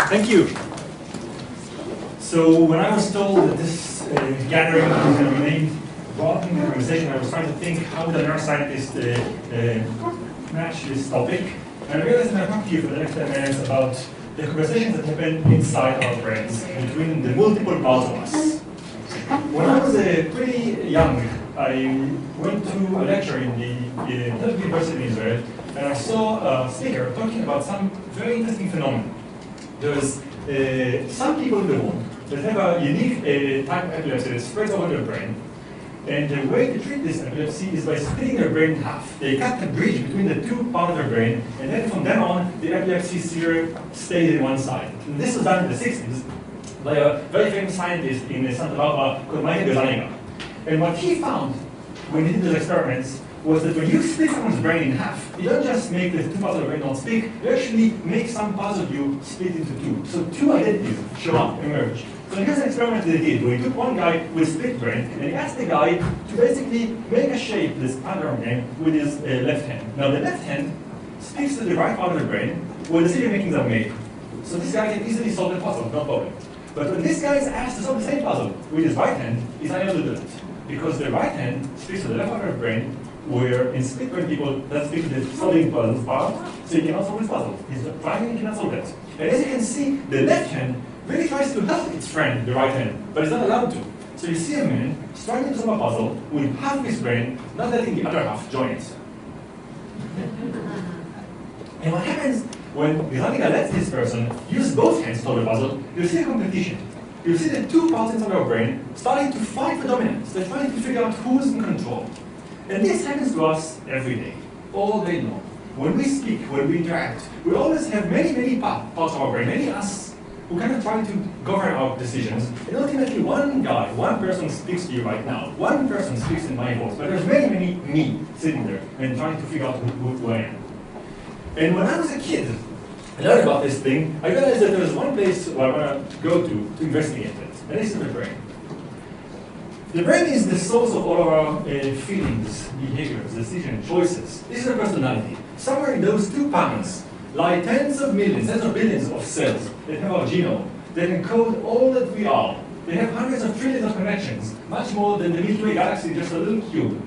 Thank you. So when I was told that this gathering was going to remain broad in the conversation, I was trying to think how would a neuroscientist match this topic. And I realized that I'm talking to you for the next 10 minutes about the conversations that happen inside our brains between the multiple parts of us. When I was pretty young, I went to a lecture in the University in Israel, and I saw a speaker talking about some very interesting phenomenon. There's some people in the world that have a unique type of epilepsy that spreads over their brain. And the way to treat this epilepsy is by splitting their brain in half. They cut the bridge between the two parts of their brain, and then from then on, the epilepsy seizure stays in one side. And this was done in the 60s by a very famous scientist in Santa Barbara called Michael Gazzaniga. And what he found when he did those experiments was that when you split someone's brain in half, you don't just make the two parts of the brain not speak, you actually make some parts of you split into two. So two identities show up, emerge. So here's an experiment they did where he took one guy with split brain and he asked the guy to basically make a shape, this pattern game, with his left hand. Now the left hand speaks to the right part of the brain where the decision makings are made. So this guy can easily solve the puzzle, no problem. But when this guy is asked to solve the same puzzle with his right hand, he's unable to do it. Because the right hand speaks to the left part of the brain, where in split brain people, that speaks to the solving puzzles part, so he cannot solve this puzzle. He's trying and he cannot solve it. And as you can see, the left hand really tries to help its friend, the right hand, but it's not allowed to. So you see a man struggling to solve a puzzle with half his brain, not letting the other half join it. And what happens when Gazzaniga lets this person use both hands to solve the puzzle, you see a competition. You see the two parts inside our brain starting to fight for dominance. They're trying to figure out who's in control. And this happens to us every day, all day long. When we speak, when we interact, we always have many parts of our brain, many us, who kind of try to govern our decisions. And ultimately, one guy, one person speaks to you right now. One person speaks in my voice, but there's many me sitting there and trying to figure out who I am. And when I was a kid, I learned about this thing, I realized that there's one place where I want to go to investigate it, and this is the brain. The brain is the source of all of our feelings, behaviors, decisions, choices. This is our personality. Somewhere in those two panels lie tens of millions, tens of billions of cells that have our genome, that encode all that we are. They have hundreds of trillions of connections, much more than the Milky Way galaxy, just a little cube.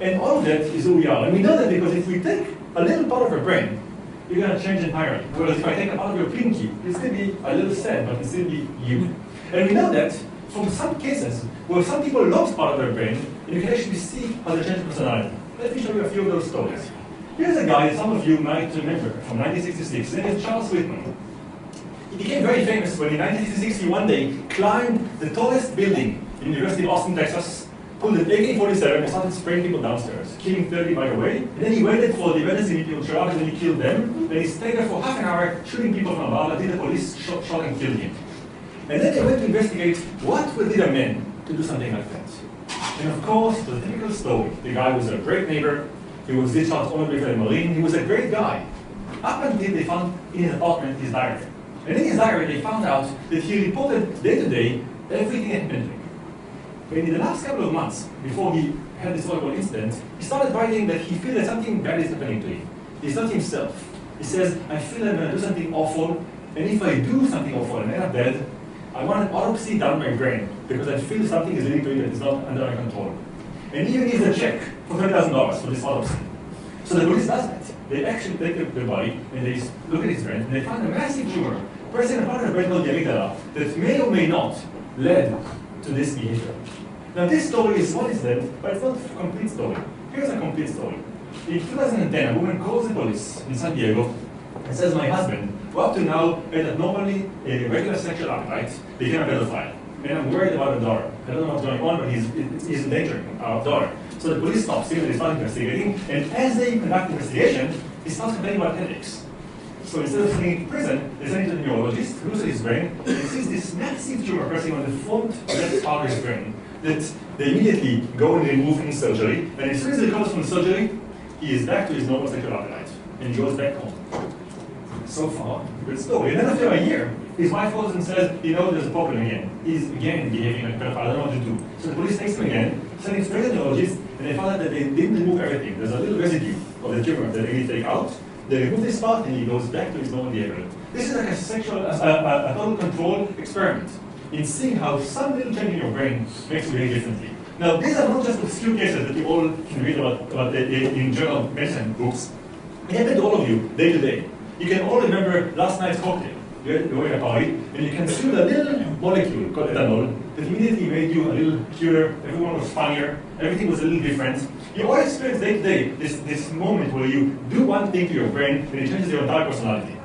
And all of that is who we are. And we know that because if we take a little part of our brain, you're going to change entirely. Whereas if I take a part of your pinky, you'll still be a little sad, but it'll still be you. And we know that from some cases where some people lost part of their brain, and you can actually see how they change personality. Let me show you a few of those stories. Here's a guy that some of you might remember from 1966. His name is Charles Whitman. He became very famous when in 1966 he one day climbed the tallest building in the University of Austin, Texas, pulled an AK-47 and started spraying people downstairs, killing 30 by the way. And then he waited for the emergency people to show up and then he killed them. Then he stayed there for half an hour shooting people from above until the police shot and killed him. And then they went to investigate what would lead a man to do something like that. And of course, the typical story. The guy was a great neighbor. He was discharged honorably from the Marine. He was a great guy. Up until they found in his apartment his diary. And in his diary, they found out that he reported day to day everything that happened to him. But in the last couple of months, before he had this horrible incident, he started writing that he feels that something bad is happening to him. He's not himself. He says, I feel I'm going to do something awful, and if I do something awful and end up dead, I want an autopsy done my brain, because I feel something is leading to it that is not under my control. And he even gives a check for $30,000 for this autopsy. So the police does that. They actually take the body, and they look at his brain, and they find a massive tumor present in a part of the brain called the amygdala that may or may not lead to this behavior. Now this story is one incident, but it's not a complete story. Here's a complete story. In 2010, a woman calls the police in San Diego and says, my husband, who up to now had a normally regular sexual appetite, became a pedophile. And I'm worried about the daughter. I don't know what's going on, but he's endangering our daughter. So the police stops him and they start investigating. And as they conduct the investigation, he starts complaining about headaches. So instead of sending him to prison, they send him to the neurologist, who looks at his brain, and he sees this massive tumor pressing on the front left part of his brain that they immediately go and remove in surgery. And as soon as he recovers from surgery, he is back to his normal sexual appetite. And he goes back home. So far, good story. And then after a year, his wife calls and says, you know, there's a problem again. He's again behaving like a pedophile. I don't know what to do. So the police takes him again, send him straight to the neurologist, and they found out that they didn't remove everything. There's a little residue of the tumor that they need to take out. they remove this part, and he goes back to his normal behavior. This is like a total control experiment in seeing how some little change in your brain makes you behave differently. Now, these are not just obscure cases that you all can read about in journal medicine books. It happened to all of you, day to day. You can all remember last night's cocktail. You were in a party, and you consumed a little molecule called ethanol that immediately made you a little cuter, everyone was funnier, everything was a little different. You all experience day to day this moment where you do one thing to your brain and it changes your entire personality.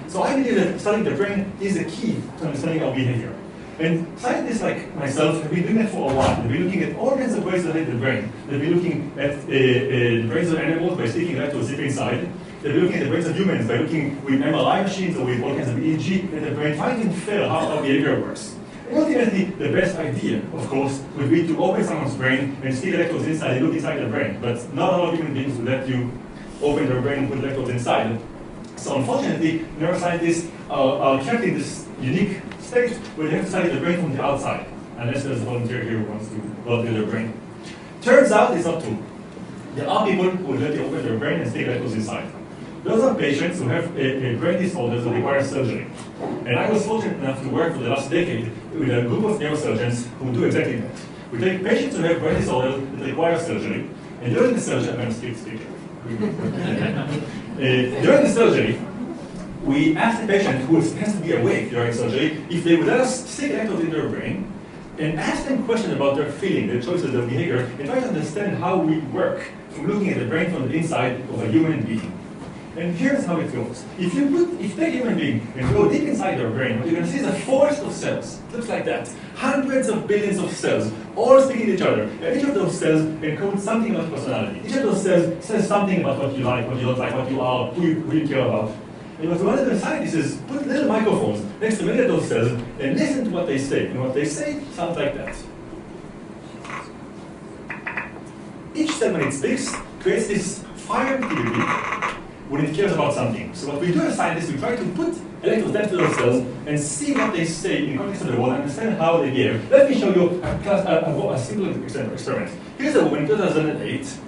So I believe that studying the brain is a key to understanding our behavior. And scientists like myself have been doing that for a while. They've been looking at all kinds of ways to study the brain. They've been looking at the brains of animals by sticking that to a zip inside. They've been looking at the brains of humans by looking with MRI machines or with all kinds of EEG at the brain, trying to infer how our behavior works. And ultimately, the best idea, of course, would be to open someone's brain and stick electrodes inside and look inside their brain. But not all human beings will let you open their brain and put electrodes inside. So unfortunately, neuroscientists are kept in this unique state where they have to study the brain from the outside, unless there's a volunteer here who wants to volunteer their brain. Turns out it's not true. There are people who will let you open their brain and stick electrodes inside. Those are patients who have a brain disorders that require surgery. And I was fortunate enough to work for the last decade with a group of neurosurgeons who do exactly that. We take patients who have brain disorders that require surgery, and during the surgery, I'm going to skip speaker. During the surgery, we asked the patient, who has to be awake during surgery, if they would let us stick electrodes in their brain and ask them questions about their feeling, their choices, their behavior, and try to understand how we work from looking at the brain from the inside of a human being. And here's how it goes. If you take a human being and go deep inside their brain, what you're going to see is a forest of cells. It looks like that. Hundreds of billions of cells, all speaking to each other. And each of those cells encodes something about personality. Each of those cells says something about what you like, what you don't like, what you are, who you care about. And what one of the scientists is put little microphones next to many of those cells and listen to what they say. And what they say sounds like that. Each cell, when it speaks, creates this fire activity when it cares about something. So what we do as scientists, we try to put electrodes next to those cells and see what they say in the context of the world and understand how they behave. Let me show you a simple experiment. Here's a woman in 2008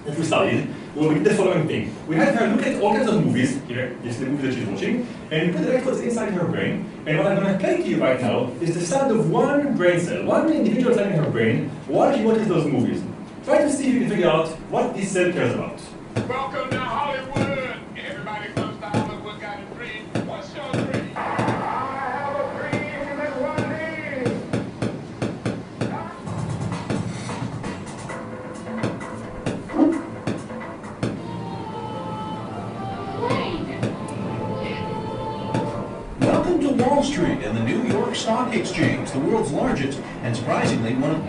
that we studied, where we did the following thing. We had her look at all kinds of movies. Here is the movie that she's watching, and we put electrodes inside her brain. And what I'm going to play to you right now is the sound of one brain cell, one individual cell in her brain, while she watches those movies. Try to see if you can figure out what this cell cares about. Welcome to Hollywood. Everybody comes to Hollywood, got a dream. What's your dream? I have a dream that one day. Welcome to Wall Street and the New York Stock Exchange, the world's largest and surprisingly one of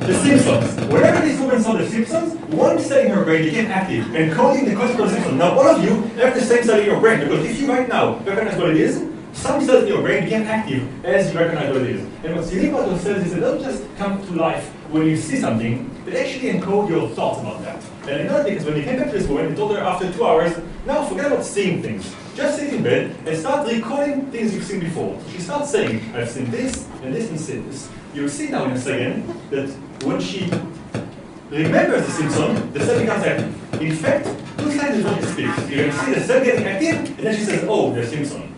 The Simpsons. Whenever this woman saw The Simpsons, one cell in her brain became active, encoding the concept of The Simpsons. Now, all of you have the same cell in your brain, because if you right now recognize what it is, some cells in your brain became active as you recognize what it is. And what's unique about those cells is they don't just come to life when you see something, they actually encode your thoughts about that. And I know that because when they came back to this woman, they told her after 2 hours, now forget about seeing things. Just sit in bed and start recalling things you've seen before. She starts saying, I've seen this, and this. You'll see now in a second that when she remembers The Simpsons, the cell becomes active. In fact, 2 seconds before she speaks, you're going to see the cell getting active, and then she says, oh, The Simpsons.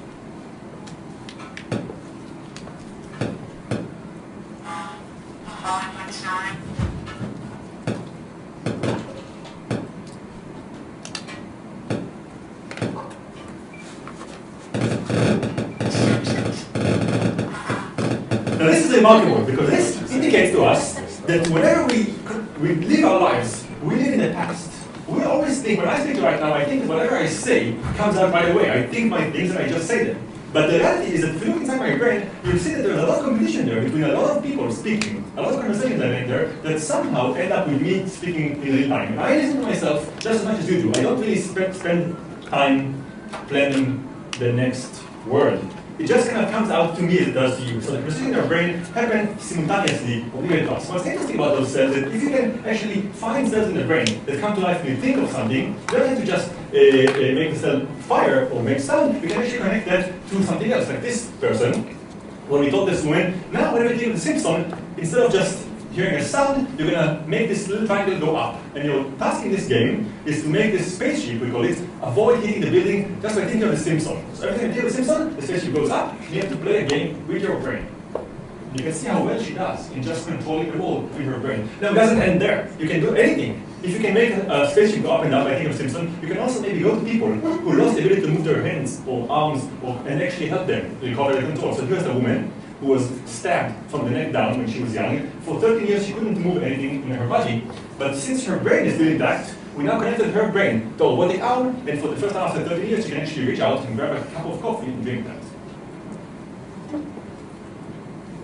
Now this is remarkable because this indicates to us that whenever we live our lives, we live in the past. We always think, when I speak right now, I think that whatever I say comes out right away. I think my things and I just say them. But the reality is that if you look inside my brain, you'll see that there's a lot of competition there between a lot of people speaking, a lot of conversations that are in there that somehow end up with me speaking in real time. And I listen to myself just as much as you do. I don't really spend time planning the next word. It just kind of comes out to me as it does to you. So the processes in our brain happen simultaneously or even at once. What's interesting about those cells is that if you can actually find cells in the brain that come to life when you think of something, you don't have to just make the cell fire or make sound. You can actually connect that to something else, like this person. When we told this woman, now whenever you think of The Simpsons, instead of just hearing a sound, you're gonna make this little triangle go up. And your task in this game is to make this spaceship, we call it, avoid hitting the building just by thinking of the Simpsons. So every time you think of the Simpsons, the spaceship goes up, and you have to play a game with your brain. You can see how well she does in just controlling the wall with her brain. Now, it doesn't end there. You can do anything. If you can make a spaceship go up and down by thinking of Simpson, you can also maybe go to people who lost the ability to move their hands or arms and actually help them recover the control. So here's a woman who was stabbed from the neck down when she was young. For 13 years, she couldn't move anything in her body. But since her brain is still intact, we now connected her brain to her body arm, and for the first time after 13 years, she can actually reach out and grab a cup of coffee and drink that.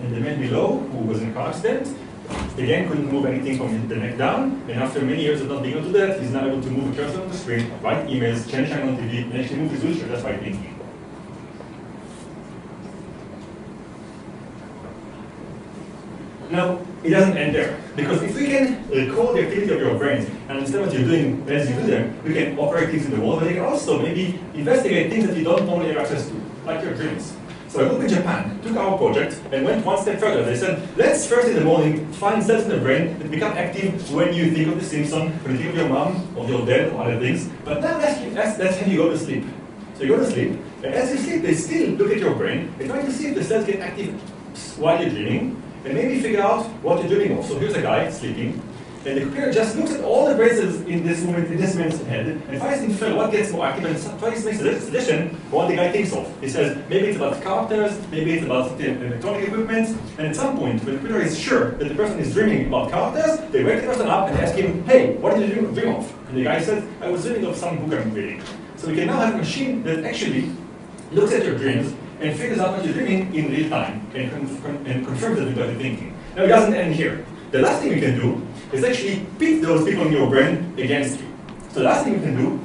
And the man below, who was in a car accident, again couldn't move anything from the neck down, and after many years of not being able to do that, he's now able to move a cursor on the screen, write emails, change time on TV, and actually move his wheelchair just by thinking. Now, it doesn't end there, because if we can record the activity of your brains and understand what you're doing as you do them, we can operate things in the world, but we can also maybe investigate things that you don't normally have access to, like your dreams. So a group in Japan took our project and went one step further. They said, let's first in the morning find cells in the brain that become active when you think of the Simpsons, when you think of your mom, of your dad, or other things. But now let's have you go to sleep. So you go to sleep, and as you sleep, they still look at your brain and try to see if the cells get active while you're dreaming, and maybe figure out what you're dreaming of. So here's a guy sleeping, and the computer just looks at all the brain cells in this man's head, and tries to infer what gets more active, and tries to make a suggestion for what the guy thinks of. He says, maybe it's about characters, maybe it's about electronic equipment, and at some point, when the computer is sure that the person is dreaming about characters, they wake the person up and ask him, hey, what did you dream of? And the guy says, I was dreaming of some book I'm reading. So we can now have a machine that actually looks at your dreams and figures out what you're dreaming in real time and confirms that with what you're thinking. Now, it doesn't end here. The last thing we can do is actually pit those people in your brain against you. So the last thing we can do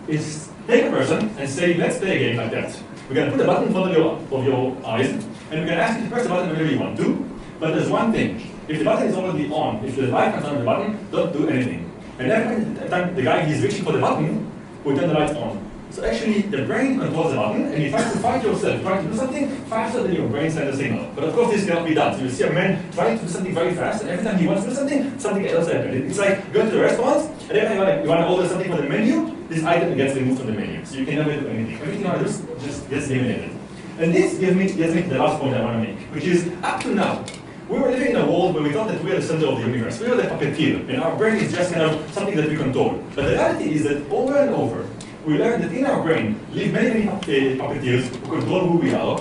is take a person and say, let's play a game like that. We're going to put a button in front of your eyes, and we're going to ask you to press the button whenever you want to. But there's one thing. If the button is already on, if the light comes on the button, don't do anything. And every time the guy is reaching for the button, we'll turn the lights on. So actually, the brain controls the button, and you try to fight yourself, trying to do something faster than your brain sends a signal. But of course, this cannot be done. So you see a man trying to do something very fast, and every time he wants to do something, something else happens. It's like going to the restaurant, and every time you want to order something from the menu, this item gets removed from the menu. So you can never do anything. Everything you want to do just gets eliminated. And this gets me to the last point I want to make, which is, up to now, we were living in a world where we thought that we are the center of the universe. We are the puppeteer, and our brain is just kind of something that we control. But the reality is that over and over, we learned that in our brain live many puppeteers who control who we are,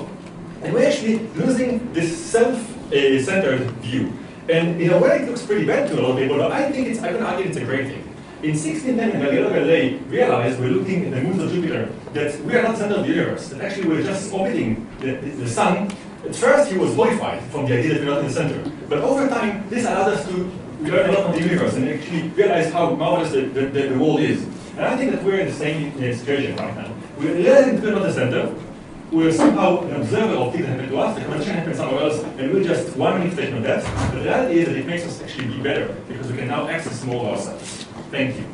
and we're actually losing this self-centered view. And in a way, it looks pretty bad to a lot of people, but I can argue it's a great thing. In 1610, Galileo Galilei realized, we're looking at the moons of Jupiter, that we are not the center of the universe, that actually we're just orbiting the sun. At first, he was horrified from the idea that we're not in the center. But over time, this allowed us to learn a lot from the universe and actually realize how marvelous the world is. And I think that we're in the same situation right now. We're learning to be not the center. We're somehow an observer of things that happen to us. The conversation happens somewhere else, and we're just one manifestation of that. But the reality is that it makes us actually be better because we can now access more of ourselves. Thank you.